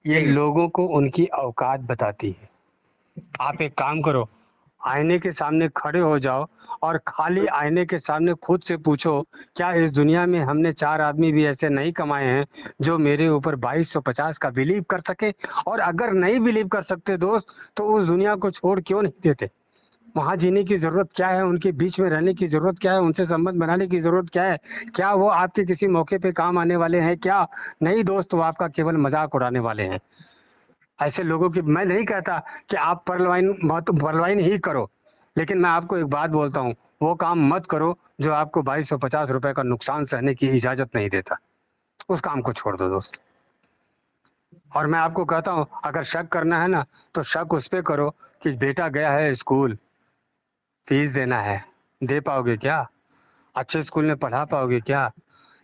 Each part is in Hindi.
ये ठीक है। लोगों को उनकी औकात बताती है। आप एक काम करो, आईने के सामने खड़े हो जाओ और खाली आईने के सामने खुद से पूछो, क्या इस दुनिया में हमने 4 आदमी भी ऐसे नहीं कमाए हैं जो मेरे ऊपर 2250 का बिलीव कर सके? और अगर नहीं बिलीव कर सकते दोस्त, तो उस दुनिया को छोड़ क्यों नहीं देते? वहाँ जीने की ज़रूरत क्या है? उनके बीच में रहने की ज़रूरत क्या है? उनसे संबंध बनाने की ज़रूरत क्या है? क्या वो आपके किसी मौके पे काम आने वाले हैं क्या? नहीं दोस्त, वो आपका केवल मज़ाक उड़ाने वाले हैं। ऐसे लोगों की मैं नहीं कहता कि आप परवाइन ही करो, लेकिन मैं आपको एक बात बोलता हूँ, वो काम मत करो जो आपको 2250 रुपए का नुकसान सहने की इजाज़त नहीं देता। उस काम को छोड़ दो दोस्त। और मैं आपको कहता हूँ, अगर शक करना है ना, तो शक उस पे करो कि बेटा गया है स्कूल, फीस देना है, दे पाओगे क्या? अच्छे स्कूल में पढ़ा पाओगे क्या?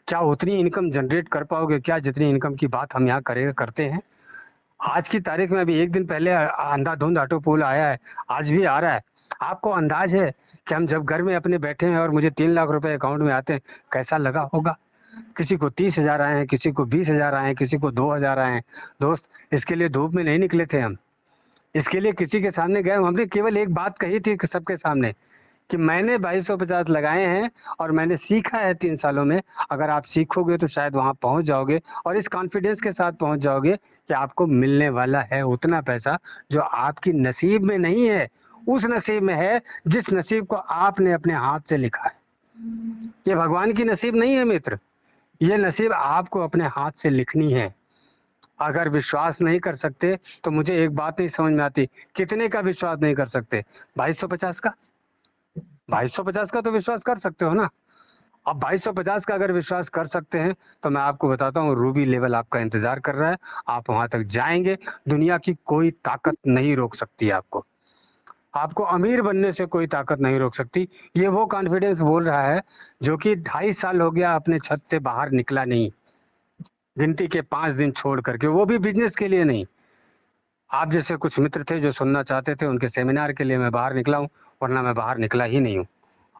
क्या उतनी इनकम जनरेट कर पाओगे क्या जितनी इनकम की बात हम यहाँ करे करते हैं? आज की तारीख में अभी 1 दिन पहले अंधाधुंध ऑटो पोल आया है, आज भी आ रहा है। आपको अंदाज़ है कि हम जब घर में अपने बैठे हैं और मुझे 3 लाख रुपए अकाउंट में आते हैं, कैसा लगा होगा? किसी को 30,000 आए हैं, किसी को 20,000 आए हैं, किसी को 2,000 आए हैं। दोस्त, इसके लिए धूप में नहीं निकले थे हम। इसके लिए किसी के सामने गए, हमने केवल एक बात कही थी कि सबके सामने, कि मैंने 2250 लगाए हैं और मैंने सीखा है 3 सालों में। अगर आप सीखोगे तो शायद वहाँ पहुँच जाओगे और इस कॉन्फिडेंस के साथ पहुँच जाओगे कि आपको मिलने वाला है उतना पैसा जो आपकी नसीब में नहीं है, उस नसीब में है जिस नसीब को आपने अपने हाथ से लिखा है। ये भगवान की नसीब नहीं है मित्र, ये नसीब आपको अपने हाथ से लिखनी है। अगर विश्वास नहीं कर सकते तो मुझे एक बात नहीं समझ में आती, कितने का विश्वास नहीं कर सकते? 2250 का? 2250 का तो विश्वास कर सकते हो ना? अब 2250 का अगर विश्वास कर सकते हैं, तो मैं आपको बताता हूँ रूबी लेवल आपका इंतज़ार कर रहा है, आप वहाँ तक जाएँगे, दुनिया की कोई ताकत नहीं रोक सकती आपको। आपको अमीर बनने से कोई ताकत नहीं रोक सकती। ये वो कॉन्फिडेंस बोल रहा है, जो कि 2.5 साल हो गया अपने छत से बाहर निकला नहीं, गिनती के 5 दिन छोड़ कर के, वो भी बिज़नेस के लिए नहीं। आप जैसे कुछ मित्र थे जो सुनना चाहते थे, उनके सेमिनार के लिए मैं बाहर निकला हूँ, वरना मैं बाहर निकला ही नहीं हूँ।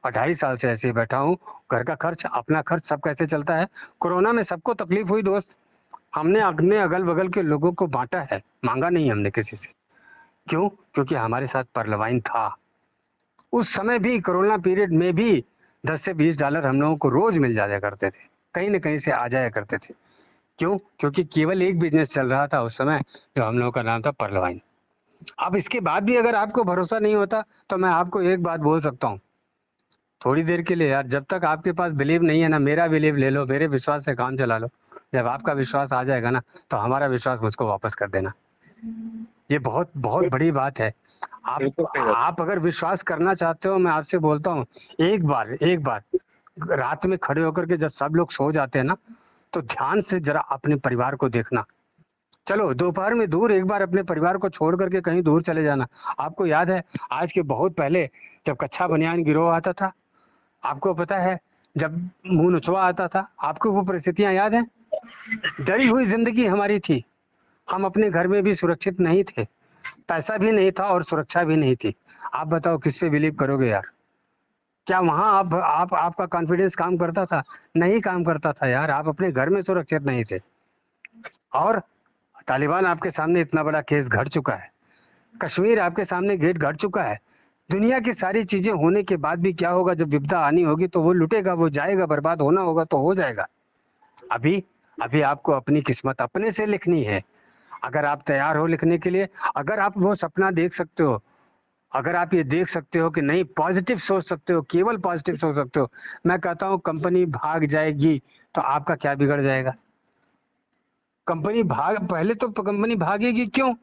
और 2.5 साल से ऐसे ही बैठा हूँ, घर का खर्च, अपना खर्च सब कैसे चलता है। कोरोना में सबको तकलीफ हुई दोस्त, हमने अपने अगल-बगल के लोगों को बाँटा है, माँगा नहीं हमने किसी से। क्यों? क्योंकि हमारे साथ परलवाइन था। उस समय भी कोरोना पीरियड में भी 10 से $20 हम लोगों को रोज़ मिल जाया करते थे, कहीं न कहीं से आ जाया करते थे। क्यों? क्योंकि केवल एक बिज़नेस चल रहा था उस समय, जो हम लोगों का नाम था परलवाइन। अब इसके बाद भी अगर आपको भरोसा नहीं होता, तो मैं आपको एक बात बोल सकता हूँ, थोड़ी देर के लिए यार, जब तक आपके पास बिलीव नहीं है ना, मेरा बिलीव ले लो, मेरे विश्वास से काम चला लो। जब आपका विश्वास आ जाएगा ना, तो हमारा विश्वास मुझको वापस कर देना। ये बहुत बहुत बड़ी बात है। आप बिल्कुल सही बात। आप अगर विश्वास करना चाहते हो, मैं आपसे बोलता हूँ, एक बार रात में खड़े होकर के जब सब लोग सो जाते हैं ना, तो ध्यान से ज़रा अपने परिवार को देखना। चलो दोपहर में दूर एक बार अपने परिवार को छोड़ कर के कहीं दूर चले जाना। आपको याद है, आज के बहुत पहले जब कच्छा बनियान गिरोह आता था, आपको पता है, जब मुँह नोचवा आता था, आपको वो परिस्थितियाँ याद हैं? डरी हुई ज़िंदगी हमारी थी। हम अपने घर में भी सुरक्षित नहीं थे। पैसा भी नहीं था और सुरक्षा भी नहीं थी। आप बताओ किस पे बिलीव करोगे यार? क्या वहाँ आप आपका कॉन्फिडेंस काम करता था? नहीं काम करता था यार, आप अपने घर में सुरक्षित नहीं थे। और तालिबान आपके सामने इतना बड़ा केस घट चुका है। कश्मीर आपके सामने गेट घट चुका है। दुनिया की सारी चीज़ें होने के बाद भी क्या होगा, जब विपदा आनी होगी तो वो लुटेगा, वो जाएगा, बर्बाद होना होगा तो हो जाएगा। अभी अभी आपको अपनी किस्मत अपने से लिखनी है। अगर आप तैयार हो लिखने के लिए, अगर आप वो सपना देख सकते हो, अगर आप ये देख सकते हो कि नहीं, पॉजिटिव सोच सकते हो, केवल पॉजिटिव सोच सकते हो, मैं कहता हूँ कंपनी भाग जाएगी तो आपका क्या बिगड़ जाएगा? कंपनी भाग पहले तो कंपनी भागेगी क्यों,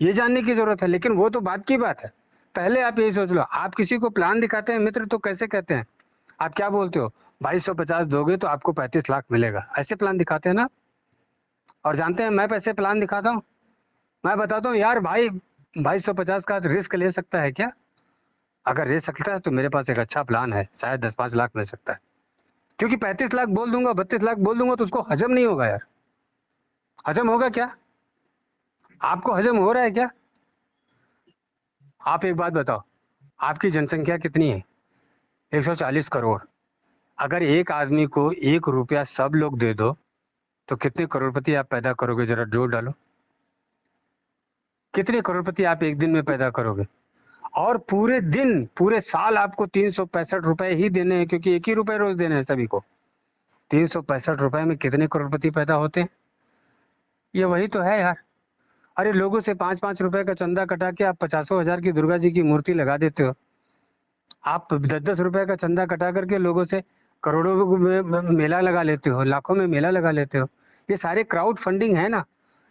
ये जानने की जरूरत है, लेकिन वो तो बात की बात है। पहले आप यही सोच लो, आप किसी को प्लान दिखाते हैं मित्र तो कैसे कहते हैं? आप क्या बोलते हो? 2250 दोगे तो आपको 35 लाख मिलेगा, ऐसे प्लान दिखाते हैं ना? और जानते हैं मैं पैसे प्लान दिखाता हूँ? मैं बताता हूँ यार भाई, 2250 का रिस्क ले सकता है क्या? अगर ले सकता है तो मेरे पास एक अच्छा प्लान है, शायद 10-5 लाख मिल सकता है। क्योंकि 35 लाख बोल दूंगा, 32 लाख बोल दूंगा तो उसको हजम नहीं होगा यार। हजम होगा क्या? आपको हजम हो रहा है क्या? आप एक बात बताओ, आपकी जनसंख्या कितनी है? 140 करोड़। अगर एक आदमी को 1 रुपया सब लोग दे दो, तो कितने करोड़पति आप पैदा करोगे, जरा जोड़ डालो। कितने करोड़पति आप एक दिन में पैदा करोगे? और पूरे दिन पूरे साल आपको 365 रुपए ही देने हैं, क्योंकि एक ही रुपए रोज देने हैं सभी को। 365 रुपए में कितने करोड़पति पैदा होते हैं? ये वही तो है यार। अरे लोगों से 5-5 रुपए का चंदा कटा के आप 50,000 की दुर्गा जी की मूर्ति लगा देते हो। आप 10-10 रुपए का चंदा कटा करके लोगों से करोड़ों में मेला लगा लेते हो, लाखों में मेला लगा लेते हो। ये सारे क्राउड फंडिंग है ना।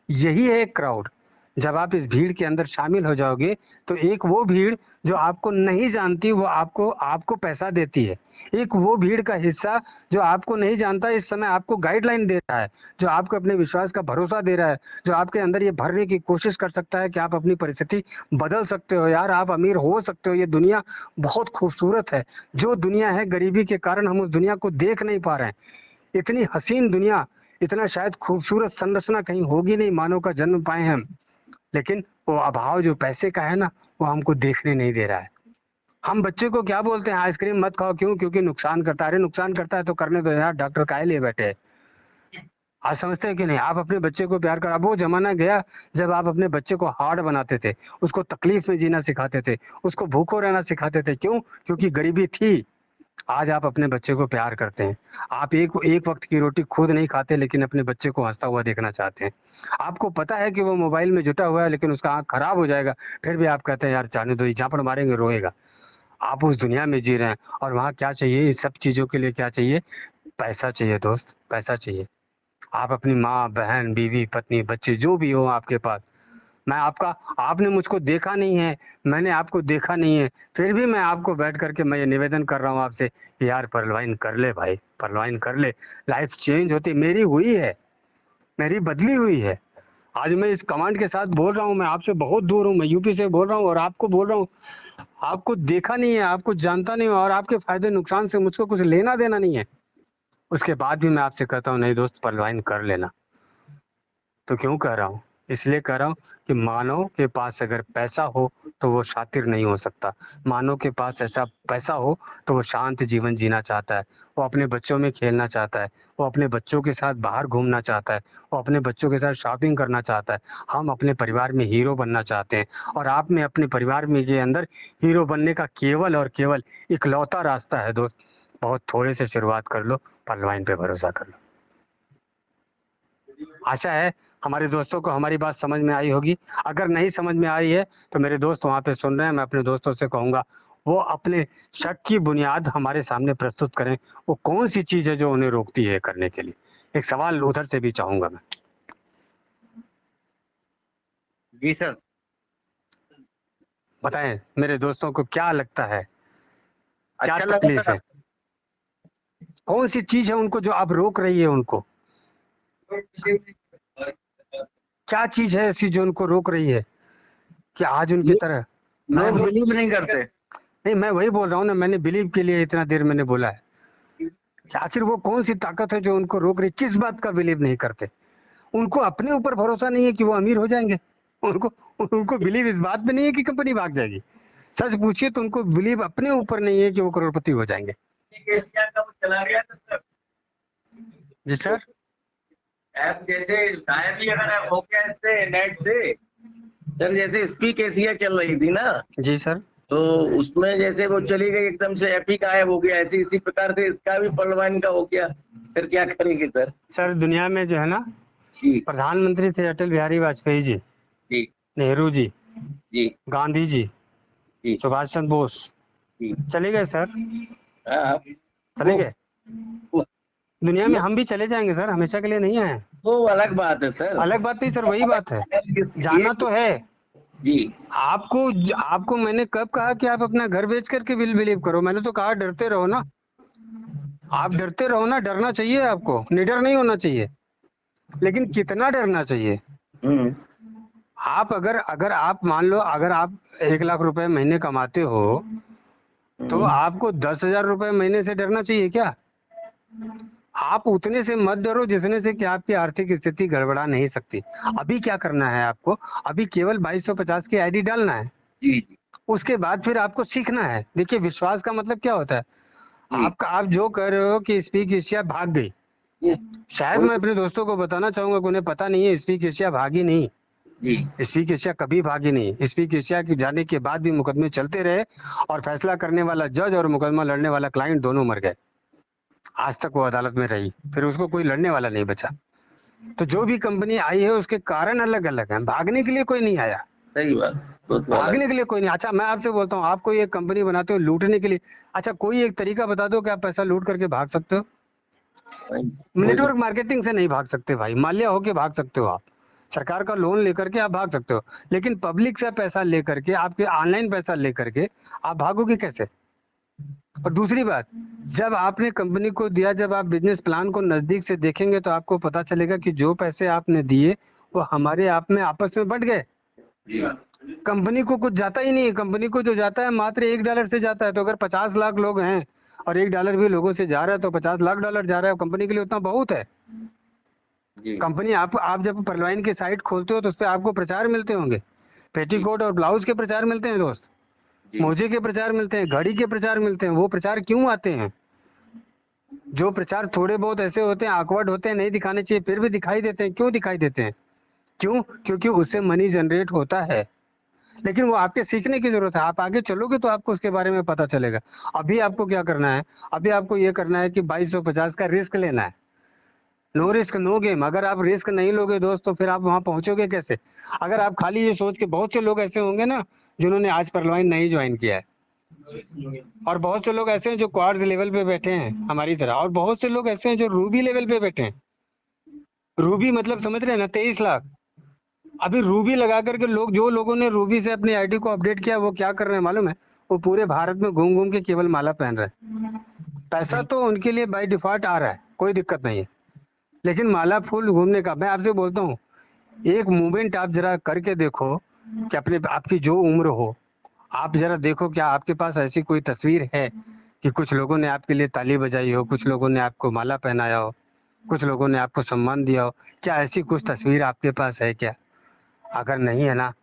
यही है एक क्राउड। जब आप इस भीड़ के अंदर शामिल हो जाओगे तो एक वो भीड़ जो आपको नहीं जानती वो आपको आपको पैसा देती है। एक वो भीड़ का हिस्सा जो आपको नहीं जानता इस समय आपको गाइडलाइन दे रहा है, जो आपको अपने विश्वास का भरोसा दे रहा है, जो आपके अंदर ये भरने की कोशिश कर सकता है कि आप अपनी परिस्थिति बदल सकते हो यार, आप अमीर हो सकते हो। ये दुनिया बहुत खूबसूरत है। जो दुनिया है गरीबी के कारण हम उस दुनिया को देख नहीं पा रहे हैं। इतनी हसीन दुनिया, इतना शायद खूबसूरत संरचना कहीं होगी नहीं मानव का जन्म पाए हम। लेकिन वो अभाव जो पैसे का है ना वो हमको देखने नहीं दे रहा है। हम बच्चे को क्या बोलते हैं, आइसक्रीम मत खाओ, क्यों? क्योंकि नुकसान करता है। अरे नुकसान करता है तो करने दो यार, डॉक्टर काहे लिए बैठे हैं? आज समझते हैं कि नहीं? आप अपने बच्चे को प्यार कर, अब वो जमाना गया जब आप अपने बच्चे को हार्ड बनाते थे, उसको तकलीफ में जीना सिखाते थे, उसको भूखो रहना सिखाते थे। क्यों? क्योंकि गरीबी थी। आज आप अपने बच्चे को प्यार करते हैं। आप एक एक वक्त की रोटी खुद नहीं खाते लेकिन अपने बच्चे को हंसता हुआ देखना चाहते हैं। आपको पता है कि वो मोबाइल में जुटा हुआ है लेकिन उसका आँख खराब हो जाएगा, फिर भी आप कहते हैं यार जाने दो, ये झापड़ मारेंगे रोएगा। आप उस दुनिया में जी रहे हैं और वहाँ क्या चाहिए? इस सब चीज़ों के लिए क्या चाहिए? पैसा चाहिए दोस्त, पैसा चाहिए। आप अपनी माँ, बहन, बीवी, पत्नी, बच्चे जो भी हो आपके पास, मैं आपका आपने मुझको देखा नहीं है, मैंने आपको देखा नहीं है, फिर भी मैं आपको बैठ करके मैं ये निवेदन कर रहा हूँ आपसे कि यार परलवाइन कर ले भाई, परलवाइन कर ले। लाइफ चेंज होती मेरी हुई है, मेरी बदली हुई है। आज मैं इस कमांड के साथ बोल रहा हूँ, मैं आपसे बहुत दूर हूँ, मैं यूपी से बोल रहा हूँ और आपको बोल रहा हूँ। आपको देखा नहीं है, आपको जानता नहीं हूँ और आपके फायदे नुकसान से मुझको कुछ लेना देना नहीं है। उसके बाद भी मैं आपसे कहता हूँ नहीं दोस्त, परलवाइन कर लेना। तो क्यों कह रहा हूँ? इसलिए कह रहा हूँ कि मानव के पास अगर पैसा हो तो वो शातिर नहीं हो सकता। मानव के पास ऐसा पैसा हो तो वो शांत जीवन जीना चाहता है। वो अपने बच्चों में खेलना चाहता है। वो अपने बच्चों के साथ बाहर घूमना चाहता है। वो अपने बच्चों के साथ शॉपिंग करना चाहता है। हम अपने परिवार में हीरो बनना चाहते हैं और आप में अपने परिवार में के अंदर हीरो बनने का केवल और केवल इकलौता रास्ता है दोस्त। बहुत थोड़े से शुरुआत कर लो, परलवाइन पे भरोसा कर लो। आशा है हमारे दोस्तों को हमारी बात समझ में आई होगी। अगर नहीं समझ में आई है तो मेरे दोस्त वहाँ पे सुन रहे हैं, मैं अपने दोस्तों से कहूँगा वो अपने शक की बुनियाद हमारे सामने प्रस्तुत करें। वो कौन सी चीज़ है जो उन्हें रोकती है करने के लिए? एक सवाल उधर से भी चाहूँगा मैं। जी सर। बताएं मेरे दोस्तों को क्या लगता है, क्या अच्छा लगा तकलीफ सर। है? कौन सी चीज़ है उनको जो अब रोक रही है उनको? क्या चीज़ है ऐसी जो उनको रोक रही है कि आज उनकी तरह मैं लोग बिलीव नहीं करते। नहीं, मैं वही बोल रहा हूँ ना, मैंने बिलीव के लिए इतना देर मैंने बोला है कि आखिर वो कौन सी ताकत है जो उनको रोक रही? किस बात का बिलीव नहीं करते? उनको अपने ऊपर भरोसा नहीं है कि वो अमीर हो जाएंगे। उनको उनको बिलीव इस बात में नहीं है कि कंपनी भाग जाएगी। सच पूछिए तो उनको बिलीव अपने ऊपर नहीं है कि वो करोड़पति हो जाएंगे। चला गया सर। जी सर। ऐप जैसे शायद ही अगर हो गया इससे नेट से सर, जैसे स्पीक एशिया चल रही थी ना, जी सर। तो उसमें जैसे वो चली गई एकदम से, ऐप ही गायब हो गया। ऐसे इसी प्रकार से इसका भी परलवाइन का हो गया। फिर क्या करेंगे सर? सर दुनिया में जो है ना, जी प्रधानमंत्री थे अटल बिहारी वाजपेयी जी, जी नेहरू जी, जी गांधी जी, जी सुभाष चंद्र बोस जी। चले गए सर, हाँ, चले वो गए। वो दुनिया में वो हम भी चले जाएंगे सर, हमेशा के लिए नहीं आए। वो अलग बात है सर। अलग बात नहीं सर, वही बात है, ये जाना तो है। जी आपको आपको मैंने कब कहा कि आप अपना घर बेच करके बिलीव करो? मैंने तो कहा डरते रहो ना। आप डरते रहो ना, डरना चाहिए आपको, निडर नहीं होना चाहिए। लेकिन कितना डरना चाहिए? हम्म आप अगर अगर आप मान लो अगर आप 1 लाख रुपए महीने कमाते हो तो हम्म आपको 10,000 रुपए महीने से डरना चाहिए क्या? आप उतने से मत डरो जितने से कि आपकी आर्थिक स्थिति गड़बड़ा नहीं सकती। अभी क्या करना है आपको? अभी केवल 2250 की आईडी डालना है। जी जी उसके बाद फिर आपको सीखना है। देखिए विश्वास का मतलब क्या होता है? जी आपका आप जो कह रहे हो कि स्पीक एशिया भाग गई, ये शायद कोई मैं अपने दोस्तों को बताना चाहूंगा कि उन्हें पता नहीं है स्पीक एशिया भागी नहीं। जी। स्पीक एशिया कभी भागी नहीं। स्पीक एशिया के जाने के बाद भी मुकदमे चलते रहे और फैसला करने वाला जज और मुकदमा लड़ने वाला क्लाइंट दोनों मर गए। आज तक वो अदालत में रही, फिर उसको कोई लड़ने वाला नहीं बचा। तो जो भी कंपनी आई है उसके कारण अलग अलग हैं, भागने के लिए कोई नहीं आया। सही बात, तो अलग। भागने के लिए कोई नहीं। अच्छा मैं आपसे बोलता हूँ, आप कोई एक कंपनी बनाते हो लूटने के लिए, अच्छा कोई एक तरीका बता दो कि आप पैसा लूट करके भाग सकते हो। कोई नेटवर्क मार्केटिंग से नहीं भाग सकते भाई, माल्या होके भाग सकते हो आप, सरकार का लोन लेकर के आप भाग सकते हो, लेकिन पब्लिक से पैसा लेकर के, आपके ऑनलाइन पैसा लेकर के आप भागोगे कैसे। और दूसरी बात, जब आपने कंपनी को दिया, जब आप बिजनेस प्लान को नजदीक से देखेंगे तो आपको पता चलेगा कि जो पैसे आपने दिए वो हमारे आप में आपस में बंट गए। जी। कंपनी को कुछ जाता ही नहीं है, कंपनी को जो जाता है मात्र $1 से जाता है। तो अगर 50 लाख लोग हैं और $1 भी लोगों से जा रहा है तो $50 लाख जा रहा है, कंपनी के लिए उतना बहुत है। जी। कंपनी आप जब परलवाइन की साइट खोलते हो तो उस पर आपको प्रचार मिलते होंगे, पेटीकोट और ब्लाउज के प्रचार मिलते हैं दोस्त, जी। मोजे के प्रचार मिलते हैं, घड़ी के प्रचार मिलते हैं। वो प्रचार क्यों आते हैं? जो प्रचार थोड़े बहुत ऐसे होते हैं, awkward होते हैं, नहीं दिखाने चाहिए, फिर भी दिखाई देते हैं। क्यों दिखाई देते हैं? क्यों? क्योंकि उससे मनी जनरेट होता है। लेकिन वो आपके सीखने की जरूरत है, आप आगे चलोगे तो आपको उसके बारे में पता चलेगा। अभी आपको क्या करना है? अभी आपको ये करना है कि 2250 का रिस्क लेना है। No risk no game. अगर आप रिस्क नहीं लोगे दोस्त तो फिर आप वहां पहुंचोगे कैसे? अगर आप खाली ये सोच के, बहुत से लोग ऐसे होंगे ना जिन्होंने आज परलवाइन नहीं ज्वाइन किया है, और बहुत से लोग ऐसे हैं जो क्वार्ट्ज लेवल पे बैठे हैं हमारी तरह, और बहुत से लोग ऐसे हैं जो रूबी लेवल पे बैठे हैं। रूबी मतलब समझ रहे हैं ना, 23 लाख। अभी रूबी लगा करके लोग, जो लोगों ने रूबी से अपनी आईडी को अपडेट किया वो क्या कर रहे हैं मालूम है? वो पूरे भारत में घूम घूम के केवल माला पहन रहे हैं। पैसा तो उनके लिए बाय डिफॉल्ट आ रहा है, कोई दिक्कत नहीं है, लेकिन माला फूल घूमने का, मैं आपसे बोलता हूँ, एक मूवमेंट आप जरा करके देखो कि अपने, आपकी जो उम्र हो, आप जरा देखो क्या आपके पास ऐसी कोई तस्वीर है कि कुछ लोगों ने आपके लिए ताली बजाई हो, कुछ लोगों ने आपको माला पहनाया हो, कुछ लोगों ने आपको सम्मान दिया हो? क्या ऐसी कुछ तस्वीर आपके पास है क्या? अगर नहीं है ना,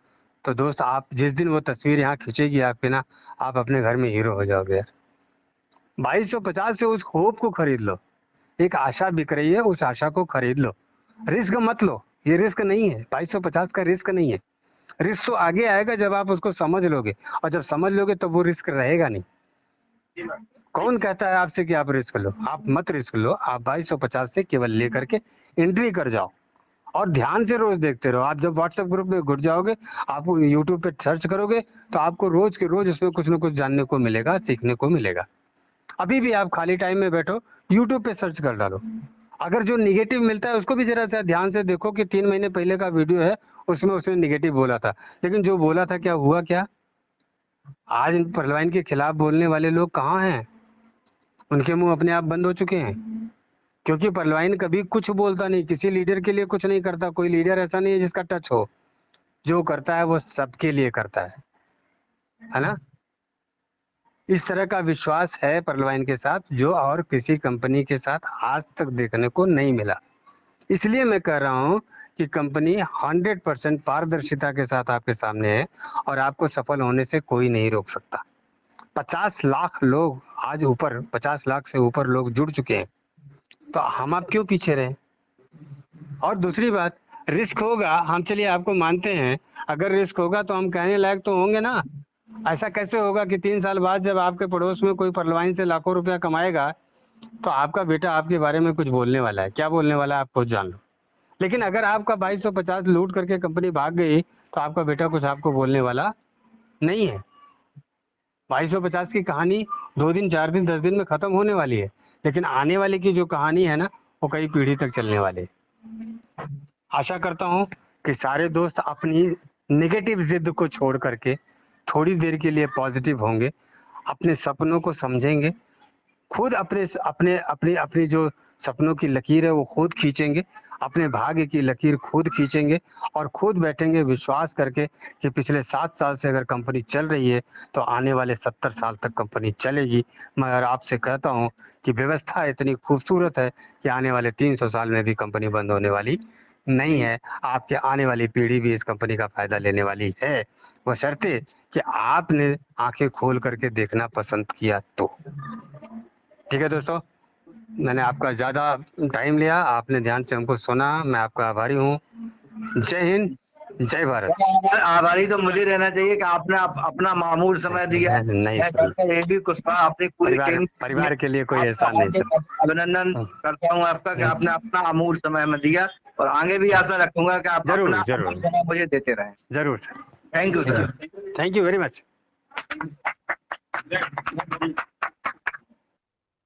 तो दोस्त आप जिस दिन वो तस्वीर यहाँ खींचेगी आपके ना, आप अपने घर में हीरो हो जाओगे यार। 2250 से उस होप को खरीद लो। एक आशा बिक रही है, उस आशा को खरीद लो। रिस्क मत लो, ये रिस्क नहीं है, 2250 का रिस्क नहीं है। रिस्क तो आगे आएगा जब आप उसको समझ लोगे, और जब समझ लोगे तो वो रिस्क रहेगा नहीं। कौन कहता है आपसे कि आप रिस्क लो? आप मत रिस्क लो, आप 2250 से केवल लेकर के एंट्री कर जाओ, और ध्यान से रोज देखते रहो। आप जब व्हाट्सएप ग्रुप में घुस जाओगे, आप यूट्यूब पे सर्च करोगे, तो आपको रोज के रोज उसमें कुछ ना कुछ जानने को मिलेगा, सीखने को मिलेगा। अभी भी आप खाली टाइम में बैठो, यूट्यूब पे सर्च कर डालो। अगर जो निगेटिव मिलता है उसको भी जरा सा ध्यान से देखो कि 3 महीने पहले का वीडियो है, उसमें उसने निगेटिव बोला था, लेकिन जो बोला था क्या हुआ क्या? आज इन परलवाइन के खिलाफ बोलने वाले लोग कहाँ हैं? उनके मुंह अपने आप बंद हो चुके हैं, क्योंकि परलवाइन कभी कुछ बोलता नहीं, किसी लीडर के लिए कुछ नहीं करता। कोई लीडर ऐसा नहीं है जिसका टच हो। जो करता है वो सबके लिए करता है ना? इस तरह का विश्वास है परलवाइन के साथ जो और किसी कंपनी के साथ आज तक देखने को नहीं मिला। इसलिए मैं कह रहा हूं कि कंपनी 100% पारदर्शिता के साथ आपके सामने है, और आपको सफल होने से कोई नहीं रोक सकता। 50 लाख लोग आज, ऊपर 50 लाख से ऊपर लोग जुड़ चुके हैं, तो हम आप क्यों पीछे रहे? और दूसरी बात, रिस्क होगा, हम चलिए आपको मानते हैं, अगर रिस्क होगा तो हम कहने लायक तो होंगे ना। ऐसा कैसे होगा कि 3 साल बाद जब आपके पड़ोस में कोई परलवाइन से लाखों रुपया कमाएगा तो आपका बेटा आपके बारे में कुछ बोलने वाला है? क्या बोलने वाला है आप खुद जान लो। लेकिन अगर आपका 2250 लूट करके कंपनी भाग गई तो आपका बेटा कुछ आपको बोलने वाला नहीं है। 2250 की कहानी 2 दिन 4 दिन 10 दिन में खत्म होने वाली है, लेकिन आने वाले की जो कहानी है ना, वो कई पीढ़ी तक चलने वाली है। आशा करता हूँ कि सारे दोस्त अपनी नेगेटिव जिद को छोड़ करके थोड़ी देर के लिए पॉजिटिव होंगे, अपने सपनों को समझेंगे, खुद अपने अपने अपनी अपनी जो सपनों की लकीर है वो खुद खींचेंगे, अपने भाग्य की लकीर खुद खींचेंगे, और खुद बैठेंगे विश्वास करके कि पिछले 7 साल से अगर कंपनी चल रही है तो आने वाले 70 साल तक कंपनी चलेगी। मगर आपसे कहता हूँ कि व्यवस्था इतनी खूबसूरत है कि आने वाले 300 साल में भी कंपनी बंद होने वाली नहीं है। आपके आने वाली पीढ़ी भी इस कंपनी का फायदा लेने वाली है, बशर्ते कि आपने आंखें खोल करके देखना पसंद किया तो। ठीक है दोस्तों, मैंने आपका ज़्यादा टाइम लिया, आपने ध्यान से हमको सुना, मैं आपका आभारी हूँ। जय हिंद, जय भारत। आभारी तो मुझे रहना चाहिए कि आपने अपना मामूल समय दिया। नहीं मैं सर, डॉक्टर AB कुशवाहा अपनी पूरी टीम परिवार के लिए कोई आपका एहसान नहीं सर। अभिनंदन करता हूँ आपका कि आपने अपना अमूल्य समय में दिया, और आगे भी आशा रखूंगा कि आप जरूर, अपना जरूर। अमूल्य समय मुझे देते रहें। जरूर sir. Thank you sir. Thank you very much.